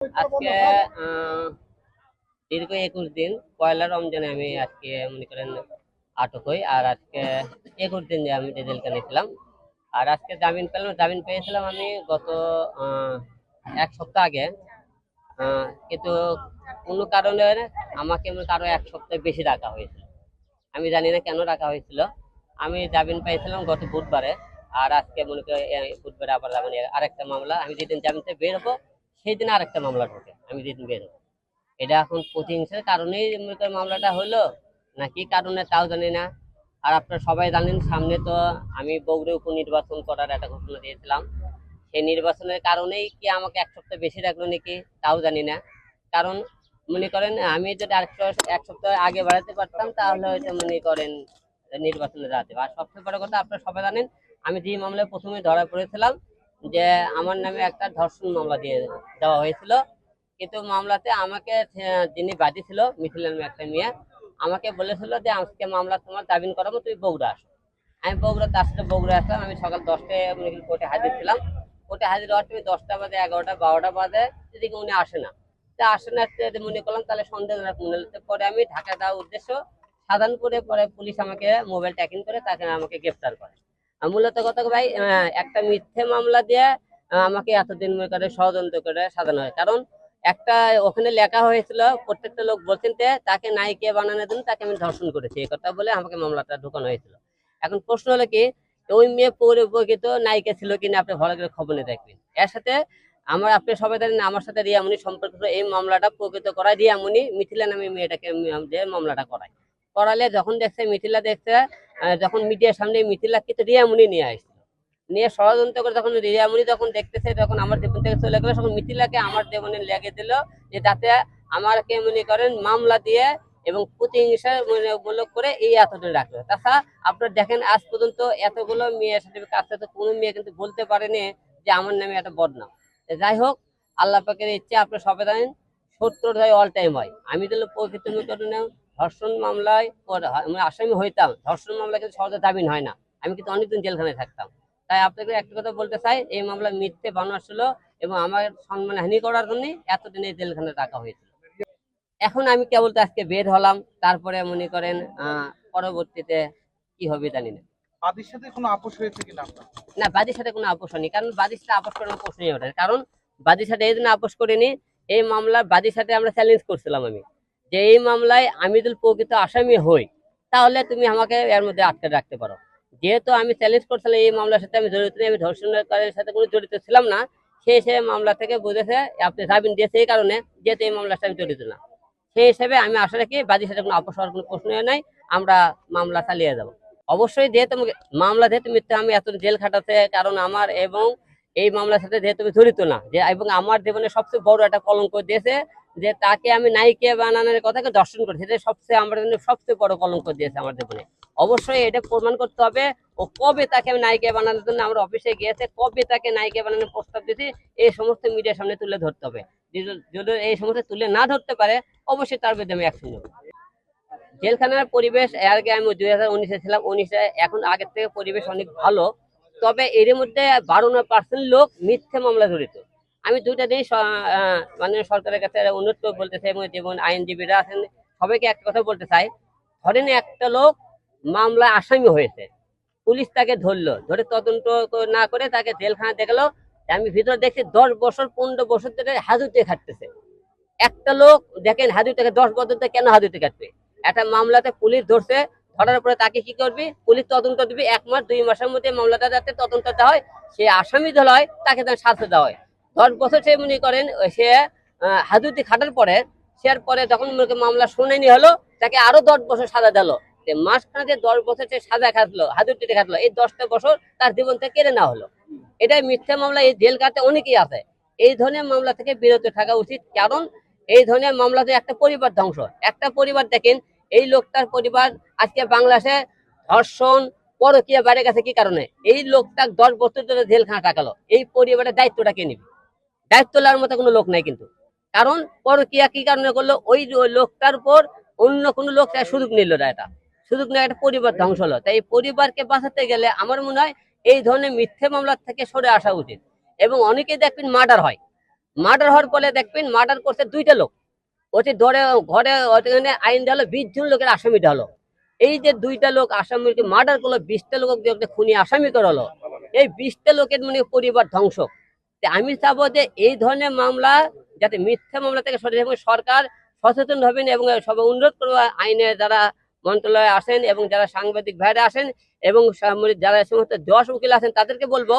আজকে দীর্ঘ 21 দিন পয়লা রমজানে আমি আজকে মনে করেন আটক হই। আর আজকে 21 দিন যে আমি জেলখানায় ছিলাম। আর আজকে জামিন পেলাম, জামিন পেয়েছিলাম আমি গত এক সপ্তাহ আগে। কিন্তু কোনো কারণে আমাকে আরো এক সপ্তাহ বেশি রাখা হয়েছিল। আমি জানি না কেন রাখা হয়েছিল। আমি জামিন পেয়েছিলাম গত বুধবারে। আর আজকে মনে করি বুধবারে আবার মানে আরেকটা মামলা। আমি যেদিন জামিন থেকে বের হবো সেই দিন আরেকটা মামলা ঢোকে, আমি যেদিন বের হবো। এটা এখন প্রতিহিংসার কারণেই মনে করেন মামলাটা হলো, না কি কারণে তাও জানি না। আর আপনারা সবাই জানেন সামনে তো আমি বগুড়া উপনির্বাচন করার একটা ঘোষণা দিয়েছিলাম। সেই নির্বাচনের কারণেই কি আমাকে এক সপ্তাহ বেশি রাখলো নাকি তাও জানি না। কারণ মনে করেন আমি যদি আরেকটা এক সপ্তাহ আগে বাড়াতে পারতাম তাহলে হয়তো মনে করেন নির্বাচনে যাতে। আর সবচেয়ে বড় কথা আপনারা সবাই জানেন, আমি যে মামলায় প্রথমে ধরা পড়েছিলাম যে আমার নামে একটা ধর্ষণ মামলা দিয়ে দেওয়া হয়েছিল। কিন্তু মামলাতে আমাকে যিনি বাদী ছিল মিথিল নামে একটা মেয়ে, আমাকে বলেছিল যে আজকে মামলা তোমার জামিন করাবো, তুমি বগুড়া আসো। আমি বগুড়া, তার সাথে বগুড়া আসলাম। আমি সকাল 10টায় কোর্টে হাজির ছিলাম। কোর্টে হাজির হওয়ার তুমি 10টা বাজে, 11টা, 12টা বাজে, এদিকে উনি আসে না। তা আসে না, মনে করলাম তাহলে সন্দেহ পরে আমি ঢাকা যাওয়ার উদ্দেশ্য সাধারণপুরে, পরে পুলিশ আমাকে মোবাইল ট্র্যাকিং করে তাকে আমাকে গ্রেফতার করে। মূলত কথা ভাই, একটা মিথ্যে মামলা দিয়ে আমাকে এতদিন মনে করে ষড়যন্ত্র করে সাজানো হয়। কারণ একটা ওখানে লেখা হয়েছিল, প্রত্যেকটা লোক বলছেন যে তাকে নায়িকা বানানোর জন্য তাকে আমি ধর্ষণ করেছি, এই কথা বলে আমাকে মামলাটা ঢুকানো হয়েছিল। এখন প্রশ্ন হলো কি, ওই মেয়ে পরিপ্রেক্ষিত নায়িকা ছিল কিনা আপনি ভালো করে খবর নিয়ে দেখবেন। এর সাথে আপনি সবাই জানেন আমার সাথে রিয়ামণি সম্পর্ক, এই মামলাটা প্রকৃত করায় রিয়ামণি মিথিলা নামে মেয়েটাকে যে মামলাটা করালে যখন দেখছে মিথিলা দেখছে, যখন মিডিয়ার সামনে মিথিলা কিন্তু রিয়ামণি নিয়ে আসছে, নিয়ে ষড়যন্ত্র করে যখন রিয়ামণি যখন দেখতেছে তখন আমার জীবন থেকে চলে গেল, তখন মিথিলাকে আমার জীবনে লেগে দিল যে যাতে আমাকে মনে করেন মামলা দিয়ে এবং প্রতিহিংসা মূলক করে এই এতদিন রাখলো। তাছাড়া আপনারা দেখেন আজ পর্যন্ত এতগুলো মেয়ের সাথে কাছে তো কোনো মেয়ে কিন্তু বলতে পারেনি যে আমার নামে একটা বদনাম। যাই হোক, আল্লাহ পাকের ইচ্ছে, আপনারা সবাই জানেন সত্যর হয় অল টাইম হয়। আমি তো প্রকৃত ধর্ষণ মামলায় আসামি হইতাম, ধর্ষণ মামলা কিন্তু সহজে জামিন হয় না। আমি কিন্তু অনেকদিন জেলখানায় থাকতাম। তাই আপনাকে একটা কথা বলতে চাই, এই মামলা মিথ্যে বানোয়ার ছিল এবং আমার সম্মান হানি করার জন্য এতদিন এই জেলখানায় রাখা হয়েছিল। এখন আমি কেবল তো আজকে বের হলাম, তারপরে মনে করেন পরবর্তীতে কি হবে জানি না। বাদীর সাথে কোনো আপোষ হয়েছে কিনা আপনার? না, বাদীর সাথে কোনো আপোষ হয়নি। কারণ বাদীর সাথে আপোষ করার প্রশ্নই ওঠে। কারণ বাদীর সাথে এই জন্য আপোষ করিনি, এই মামলার বাদীর সাথে আমরা চ্যালেঞ্জ করছিলাম আমি, যে এই মামলায় আমি যদি প্রকৃত আসামি হই তাহলে তুমি আমাকে এর মধ্যে আটকে রাখতে পারো। যেহেতু আমি চ্যালেঞ্জ করছিলাম এই মামলার সাথে আমি জড়িত নেই, আমি ধর্ষণের সাথে কোনো জড়িত ছিলাম না, সে মামলা থেকে বুঝেছে, আপনি জামিন দিয়েছে এই কারণে যেহেতু এই মামলার সাথে আমি জড়িত না। সেই হিসেবে আমি আশা রাখি বাদীর সাথে কোনো আপোষ হওয়ার কোনো প্রশ্নই নাই, আমরা মামলা চালিয়ে যাব। অবশ্যই যেহেতু মামলা যেহেতু মিথ্যা, আমি এত জেল খাটাতে কারণ আমার, এবং এই মামলার সাথে যেহেতু আমি জড়িত না, যে এবং আমার জীবনে সবচেয়ে বড় একটা কলঙ্ক দিয়েছে যে তাকে আমি নায়িকা বানানোর কথাকে দর্শন করেছি, এটা সবচেয়ে আমার জন্য সবচেয়ে বড় কলঙ্ক দিয়েছে আমার জীবনে। অবশ্যই এটা প্রমাণ করতে হবে ও কবে তাকে আমি নায়িকা বানানোর জন্য আমরা অফিসে গিয়েছে, কবে তাকে নায়িকা বানানোর প্রস্তাব দিয়েছি, এই সমস্ত মিডিয়ার সামনে তুলে ধরতে হবে। যদি এই সমস্ত তুলে না ধরতে পারে অবশ্যই তার বিরুদ্ধে আমি অ্যাকশন নেব। জেলখানার পরিবেশ এর আগে আমি 2019-এ ছিলাম, 19-এ, এখন আগের থেকে পরিবেশ অনেক ভালো। তবে এর মধ্যে 52% লোক মিথ্যে মামলা জড়িত। আমি দুইটা জিনিস মানে সরকারের কাছে অনুরোধ করে বলতে চাই, এবং যেমন আইনজীবীরা আছেন সবাইকে একটা কথা বলতে চাই, ধরেন একটা লোক মামলা আসামি হয়েছে, পুলিশ তাকে ধরলো, ধরে তদন্ত না করে তাকে জেলখানা দেখালো, আমি ভিতরে দেখছি 10 বছর 15 বছর ধরে হাজতে খাটতেছে। একটা লোক দেখেন হাজতে 10 বছর ধরে কেন হাজতে কাটবে? একটা মামলাতে পুলিশ ধরছে, ধরার পরে তাকে কি করবে? পুলিশ তদন্ত দিবে, 1 মাস 2 মাসের মধ্যে মামলাটা যাতে তদন্ত দেওয়া হয়, সে আসামি ধরা হয়, তাকে যেন শাস্তি দেওয়া হয়। 10 বছর সে মনে করেন সে হাজতে খাটার পরে, সে পরে যখন মামলা শুনানি হলো, তাকে আরো 10 বছর সাজা দিল। মাঝখানে যে 10 বছর সে সাজা খাটলো, হাজতে খাটলো, এই 10টা বছর তার জীবন থেকে কেড়ে নেওয়া হলো। এটাই মিথ্যা মামলা, এই জেল কাটে অনেকেই আছে। এই ধরনের মামলা থেকে বিরত থাকা উচিত। কারণ এই ধরনের মামলাতে একটা পরিবার ধ্বংস, একটা পরিবার দেখেন, এই লোকটার পরিবার আজকে বাংলাদেশে ধর্ষণ পরকীয়া বেড়ে গেছে কি কারণে? এই লোকটা 10 বছর ধরে জেলখানা টাকালো, এই পরিবারের দায়িত্বটা কে নিবে? দায়িত্ব নেওয়ার মতো কোনো লোক নাই কিন্তু। কারণ পরকীয়া কি কারণে করলো? ওই লোকটার উপর অন্য কোনো লোক সুযোগ নিল না, এটা সুযোগ নেওয়া, একটা পরিবার ধ্বংস হলো। তাই এই পরিবারকে বাঁচাতে গেলে আমার মনে হয় এই ধরনের মিথ্যে মামলার থেকে সরে আসা উচিত। এবং অনেকেই দেখবেন মার্ডার হয়, মার্ডার হওয়ার পরে দেখবেন মার্ডার করছে 2টা লোক, ওটি ধরে ঘরে ওখানে আইন হলো 20 জন লোকের আসামি হলো। এই যে 2টা লোক আসামিকে মার্ডার করলো, 20টা লোক দিয়ে একটা খুনি আসামি করালো, এই 20টা লোকের মানে পরিবার ধ্বংস। তা আমি চাবো যে এই ধরনের মামলা যাতে মিথ্যা মামলা থেকে সরে যায়, এবং সরকার সচেতন হবেন এবং সবাই অনুরোধ করবো আইনের যারা মন্ত্রণালয়ে আসেন এবং যারা সাংবাদিক ভাইরা আসেন এবং যারা সমস্ত দশ উকিল আছেন তাদেরকে বলবো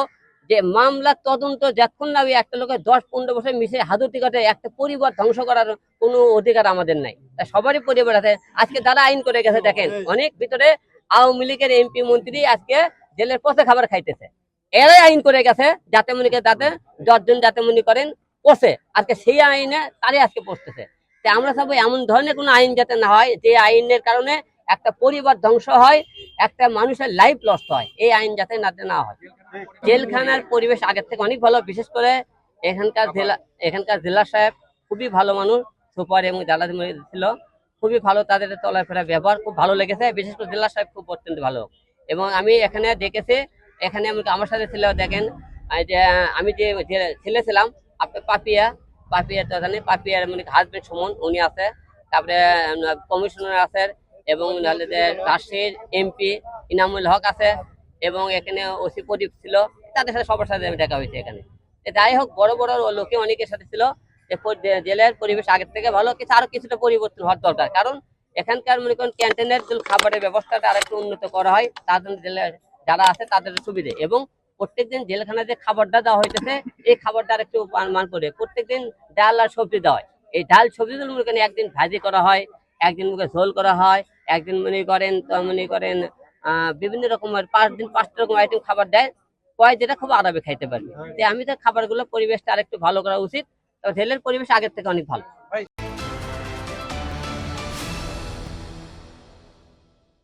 যে মামলা তদন্ত যতক্ষণ না ওই একটা লোকের 10-15 বছর মিশে হাজতি কাটে, একটা পরিবার ধ্বংস করার কোনো অধিকার আমাদের নাই। তা সবারই পরিবার আছে। আজকে যারা আইন করে গেছে দেখেন, অনেক ভিতরে আওয়ামী লীগের এমপি মন্ত্রী আজকে জেলের পথে খাবার খাইতেছে, এরাই আইন করে গেছে যাতে মনে করে তাতে 10 জন যাতে মনে করেন পড়ছে, আজকে সেই আইনে তারই আজকে পড়তেছে। তাই আমরা চাবো এমন ধরনের কোনো আইন যাতে না হয় যে আইনের কারণে একটা পরিবার ধ্বংস হয়, একটা মানুষের লাইফ লস হয়, এই আইন যাতে না হয়। জেলখানার পরিবেশ আগের থেকে অনেক ভালো, বিশেষ করে এখানকার জেলা সাহেব খুবই ভালো মানুষ, সুপার এবং যারা ছিল খুবই ভালো, তাদের চলাফেরা ব্যবহার খুব ভালো লেগেছে। বিশেষ করে জেলা সাহেব খুব অত্যন্ত ভালো। এবং আমি এখানে দেখেছি, এখানে আমার সাথে ছিল দেখেন যে আমি যে ছেলে ছিলাম আপনার পাপিয়া তো জানি, পাপিয়ার মানে হাজবেন্ড সুমন উনি আছে, তারপরে কমিশনার আছে, এবং নাহলে যে রাজশাহীর এমপি ইনামুল হক আছে, এবং এখানে ওসি প্রদীপ ছিল, তাদের সাথে সবার সাথে আমি দেখা হয়েছে এখানে। যাই হোক, বড় বড় লোকে অনেকের সাথে ছিল। জেলের পরিবেশ আগের থেকে ভালো, কিছু আরো কিছুটা পরিবর্তন হওয়ার দরকার, কারণ এখানকার মনে করেন ক্যান্টিনের খাবারের ব্যবস্থাটা আরেকটু উন্নত করা হয়, তার জন্য জেলে যারা আছে তাদের সুবিধে। এবং প্রত্যেকদিন জেলখানায় যে খাবারটা দেওয়া হইতেছে এই খাবারটা আরেকটু মান করে প্রত্যেকদিন ডাল আর সবজি দেওয়া হয়। এই ডাল সবজিগুলো মনে করেন একদিন ভাজি করা হয়, একদিন মুখে ঝোল করা হয়, একদিন মনে করেন বিভিন্ন রকমের 5 দিন 5টা রকম আইটেম খাবার দেয়, যেটা খুব আরামে খাইতে পারবে। আমি তো খাবারগুলো পরিবেশটা আরেকটু ভালো করা উচিত। জেলের পরিবেশ আগের থেকে অনেক ভালো।